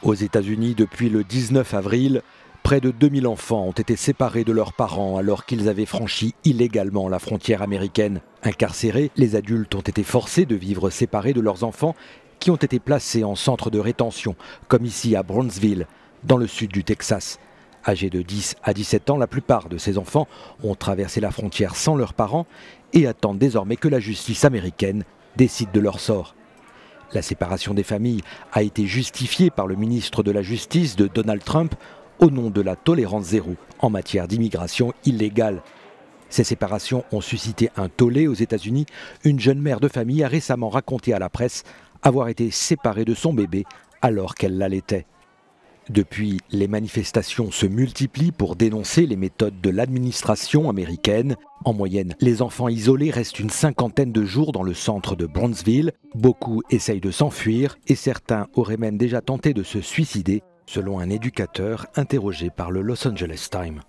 Aux États-Unis, depuis le 19 avril, près de 2000 enfants ont été séparés de leurs parents alors qu'ils avaient franchi illégalement la frontière américaine. Incarcérés, les adultes ont été forcés de vivre séparés de leurs enfants qui ont été placés en centre de rétention, comme ici à Brownsville, dans le sud du Texas. Âgés de 10 à 17 ans, la plupart de ces enfants ont traversé la frontière sans leurs parents et attendent désormais que la justice américaine décide de leur sort. La séparation des familles a été justifiée par le ministre de la Justice de Donald Trump au nom de la tolérance zéro en matière d'immigration illégale. Ces séparations ont suscité un tollé aux États-Unis. Une jeune mère de famille a récemment raconté à la presse avoir été séparée de son bébé alors qu'elle l'allaitait. Depuis, les manifestations se multiplient pour dénoncer les méthodes de l'administration américaine. En moyenne, les enfants isolés restent une cinquantaine de jours dans le centre de Brownsville. Beaucoup essayent de s'enfuir et certains auraient même déjà tenté de se suicider, selon un éducateur interrogé par le Los Angeles Times.